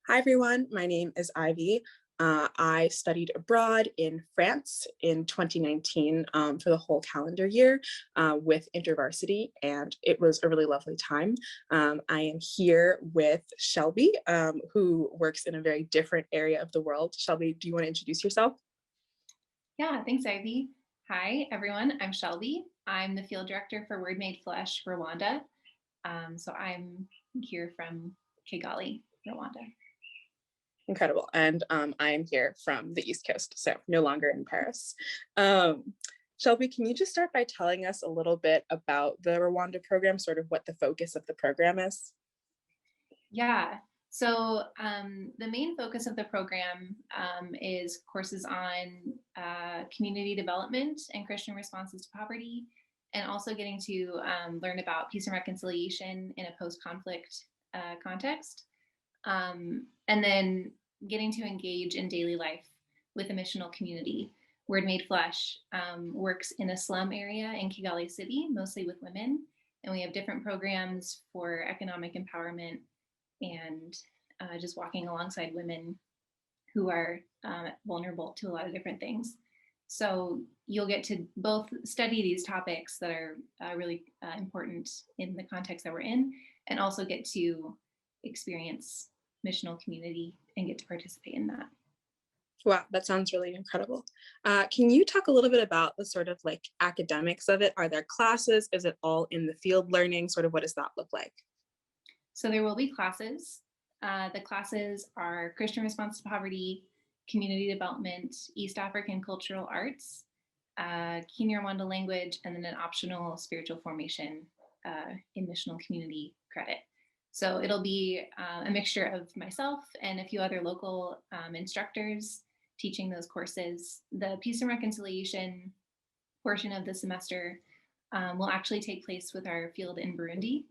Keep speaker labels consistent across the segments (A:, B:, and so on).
A: Hi, everyone. My name is Ivy. I studied abroad in France in 2019 for the whole calendar year with InterVarsity, and it was a really lovely time. I am here with Shelby, who works in a very different area of the world. Shelby, do you want to introduce yourself?
B: Yeah, thanks, Ivy. Hi, everyone. I'm Shelby. I'm the Field Director for WMF Rwanda. So I'm here from Kigali, Rwanda.
A: Incredible. And I am here from the East Coast, so no longer in Paris. Um, Shelby, can you just start by telling us a little bit about the Rwanda program, sort of what the focus of the program is?
B: Yeah, so the main focus of the program is courses on community development and Christian responses to poverty, and also getting to learn about peace and reconciliation in a post-conflict context. And then getting to engage in daily life with a missional community. Word Made Flesh works in a slum area in Kigali City, mostly with women. And we have different programs for economic empowerment and just walking alongside women who are vulnerable to a lot of different things. So you'll get to both study these topics that are really important in the context that we're in, and also get to experience missional community and get to participate in that.
A: Wow, that sounds really incredible. Can you talk a little bit about the sort of like academics of it? Are there classes? Is it all in the field learning? Sort of what does that look like?
B: So there will be classes. The classes are Christian response to poverty, community development, East African cultural arts, Kenya Rwanda language, and then an optional spiritual formation in missional community credit. So it'll be a mixture of myself and a few other local instructors teaching those courses. The Peace and Reconciliation portion of the semester will actually take place with our field in Burundi.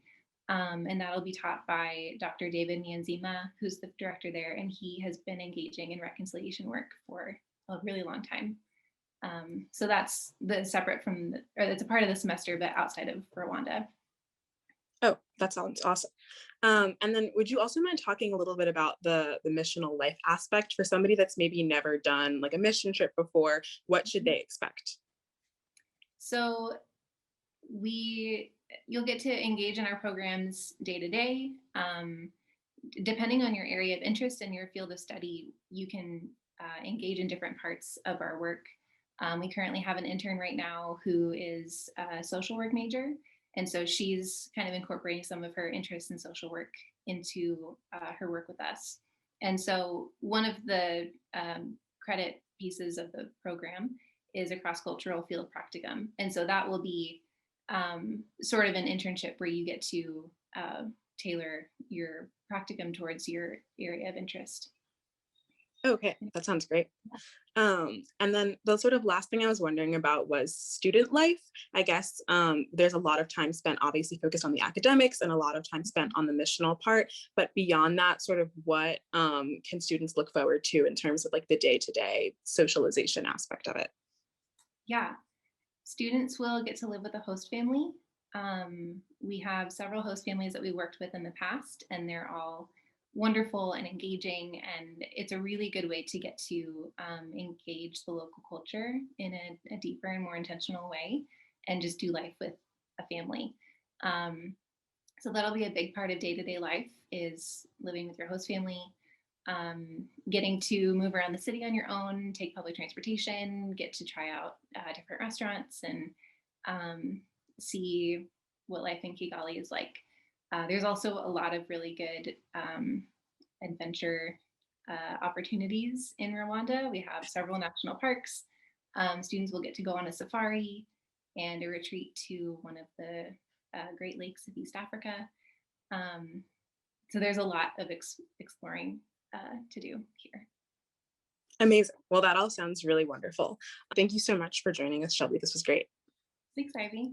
B: And that'll be taught by Dr. David Nyanzima, who's the director there, and he has been engaging in reconciliation work for a really long time. So that's separate from, or it's a part of the semester, but outside of Rwanda.
A: Oh, that sounds awesome. And then would you also mind talking a little bit about the missional life aspect for somebody that's maybe never done like a mission trip before? What should they expect?
B: So you'll get to engage in our programs day to day. Depending on your area of interest and your field of study, you can engage in different parts of our work. We currently have an intern right now who is a social work major. And so she's kind of incorporating some of her interests in social work into her work with us. And so one of the credit pieces of the program is a cross-cultural field practicum. And so that will be sort of an internship where you get to tailor your practicum towards your area of interest.
A: Okay, that sounds great. And then the sort of last thing I was wondering about was student life. I guess there's a lot of time spent obviously focused on the academics and a lot of time spent on the missional part. But beyond that, sort of what can students look forward to in terms of like the day-to-day socialization aspect of it?
B: Yeah, students will get to live with a host family. We have several host families that we worked with in the past, and they're all wonderful and engaging, and it's a really good way to get to engage the local culture in a deeper and more intentional way and just do life with a family. So that'll be a big part of day-to-day life, is living with your host family, getting to move around the city on your own, take public transportation, get to try out different restaurants, and see what life in Kigali is like. There's also a lot of really good adventure opportunities in Rwanda. We have several national parks. Students will get to go on a safari and a retreat to one of the Great Lakes of East Africa. So there's a lot of exploring to do here.
A: Amazing. Well, that all sounds really wonderful. Thank you so much for joining us, Shelby. This was great.
B: Thanks, Ivy.